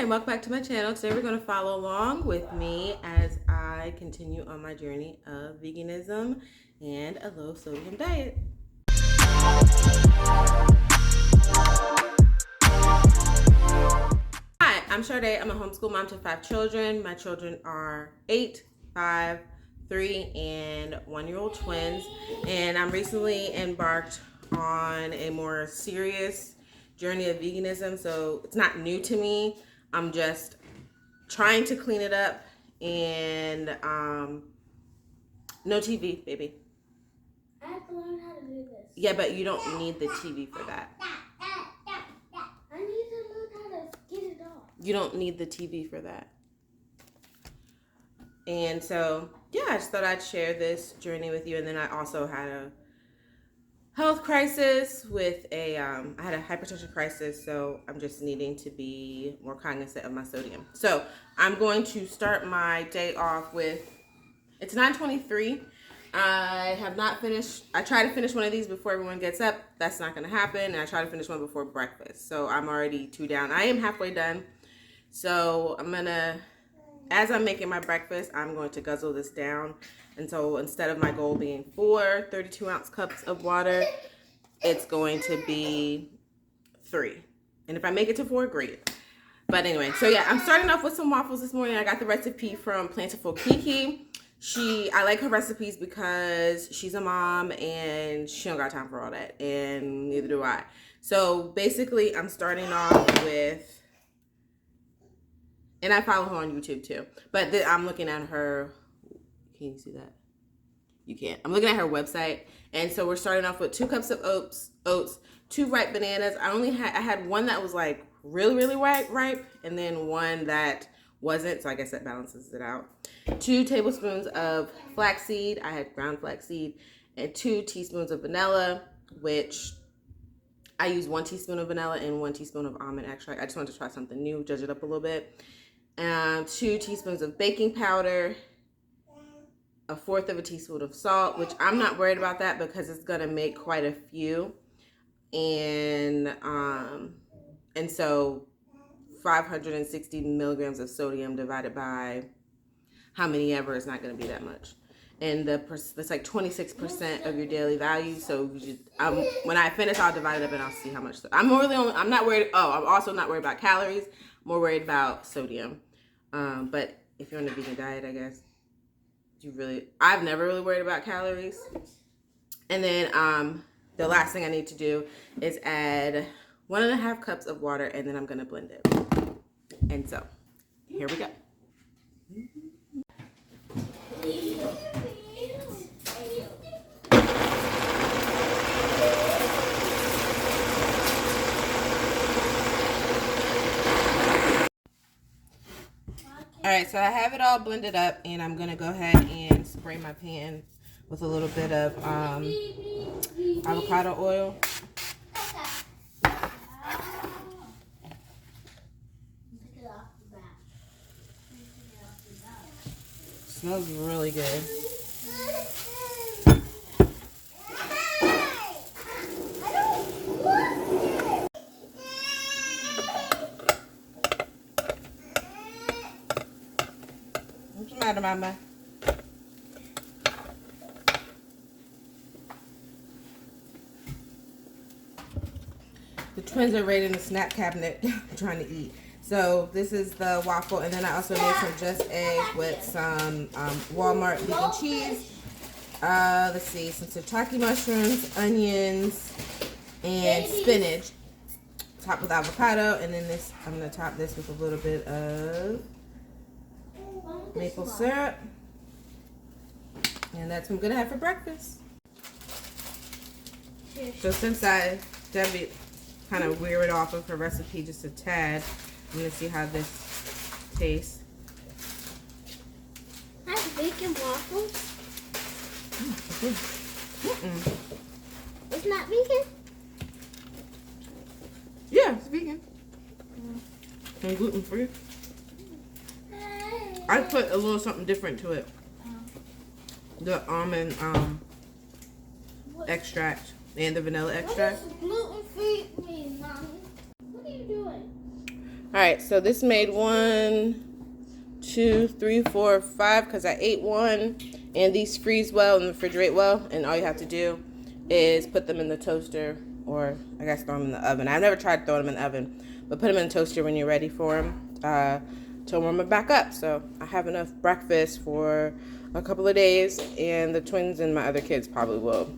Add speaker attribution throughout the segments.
Speaker 1: and welcome back to my channel. Today we're going to follow along with me as I continue on my journey of veganism and a low sodium diet. Hi, I'm Sade. I'm a homeschool mom to 5 children. My children are 8, 5, 3, and 1-year-old twins. And I'm recently embarked on a more serious journey of veganism, so it's not new to me. I'm just trying to clean it up, and no TV, baby.
Speaker 2: I have to learn how to do this.
Speaker 1: Yeah, but you don't need the TV for that.
Speaker 2: I need to learn how to get it off.
Speaker 1: You don't need the TV for that. And so, yeah, I just thought I'd share this journey with you. And then I also had a health crisis with I had a hypertension crisis, so I'm just needing to be more cognizant of my sodium. So I'm going to start my day off with, it's 9:23. I have not finished. I try to finish one of these before everyone gets up. That's not going to happen. And I try to finish one before breakfast. So I'm already 2 down. I am halfway done. So as I'm making my breakfast, I'm going to guzzle this down. And so instead of my goal being 4 32-ounce cups of water, it's going to be 3. And if I make it to 4, great. But anyway, so yeah, I'm starting off with some waffles this morning. I got the recipe from Plentiful Kiki. I like her recipes because she's a mom and she don't got time for all that. And neither do I. So basically, I'm starting off with, and I follow her on YouTube too. But I'm looking at her. Can you see that? You can't. I'm looking at her website. And so we're starting off with 2 cups of oats, 2 ripe bananas. I had one that was like really ripe, and then one that wasn't. So I guess that balances it out. 2 tablespoons of flaxseed. I had ground flaxseed, and 2 teaspoons of vanilla, which I use 1 teaspoon of vanilla and 1 teaspoon of almond extract. I just wanted to try something new, judge it up a little bit. 2 teaspoons of baking powder, 1/4 of a teaspoon of salt, which I'm not worried about that because it's gonna make quite a few, and so 560 milligrams of sodium divided by how many ever is not gonna be that much, and it's like 26% of your daily value. So when I finish, I'll divide it up and I'll see how much. I'm not worried. Oh, I'm also not worried about calories. I'm more worried about sodium. But if you're on a vegan diet, I guess. I've never really worried about calories. And then the last thing I need to do is add 1.5 cups of water, and then I'm gonna blend it. And so here we go. All right, so I have it all blended up, and I'm gonna go ahead and spray my pan with a little bit of avocado oil. Smells really good. What's the matter, Mama? The twins are raiding the snack cabinet trying to eat. So this is the waffle, and then I also made some just eggs with some Walmart vegan cheese. Let's see, some shiitake mushrooms, onions, and spinach. Topped with avocado, and then I'm gonna top this with a little bit of maple syrup, and that's what I'm gonna have for breakfast. So since Debbie kind of wearied off of her recipe just a tad, I'm gonna see how this tastes.
Speaker 2: That's bacon waffles. It's not vegan?
Speaker 1: Yeah, it's vegan. And gluten free. I put a little something different to it. The almond extract and the vanilla extract.
Speaker 2: What does gluten free mean, Mommy? What are you doing?
Speaker 1: right, so this made 1, 2, 3, 4, 5 because I ate one. And these freeze well and refrigerate well. And all you have to do is put them in the toaster, or I guess throw them in the oven. I've never tried throwing them in the oven, but put them in the toaster when you're ready for them to warm them back up. So I have enough breakfast for a couple of days, and the twins and my other kids probably will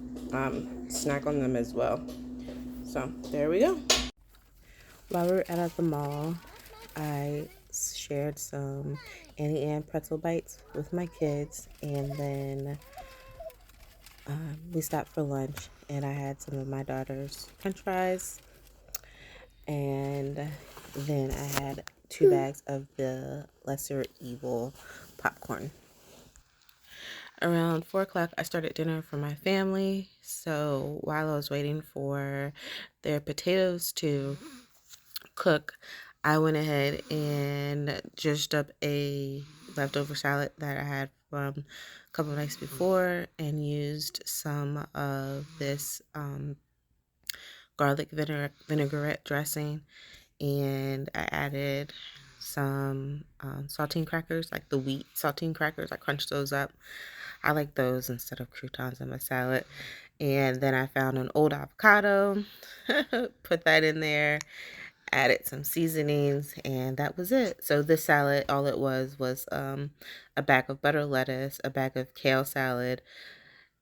Speaker 1: snack on them as well. So there we go. While we were out at the mall, I shared some Annie Ann pretzel bites with my kids, and then we stopped for lunch, and I had some of my daughter's French fries, and then I had 2 bags of the lesser evil popcorn. Around 4 o'clock, I started dinner for my family. So while I was waiting for their potatoes to cook, I went ahead and just up a leftover salad that I had from a couple of nights before, and used some of this garlic vinaigrette dressing, and I added some saltine crackers, like the wheat saltine crackers. I crunched those up. I like those instead of croutons in my salad. And then I found an old avocado, put that in there, added some seasonings, and that was it. So this salad, all it was a bag of butter lettuce, a bag of kale salad,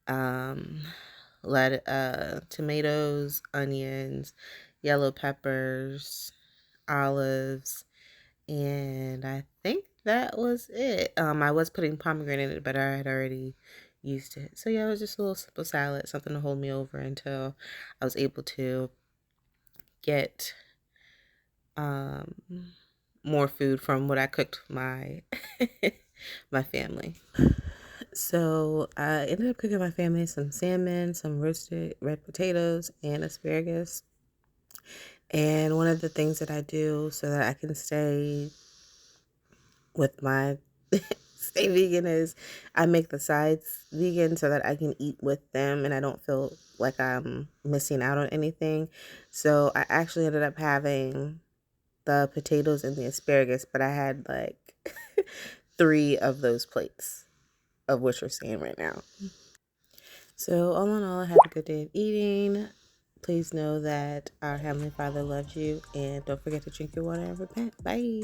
Speaker 1: um, tomatoes, onions, yellow peppers, olives, and I think that was it. I was putting pomegranate in it, but I had already used it. So yeah, it was just a little simple salad, something to hold me over until I was able to get um, more food from what I cooked my my family. So I ended up cooking my family some salmon, some roasted red potatoes, and asparagus. And one of the things that I do so that I can stay with my stay vegan is I make the sides vegan so that I can eat with them and I don't feel like I'm missing out on anything. So I actually ended up having the potatoes and the asparagus, but I had like 3 of those plates of what you're seeing right now. So all in all, I had a good day of eating. Please know that our Heavenly Father loves you, and don't forget to drink your water and repent. Bye.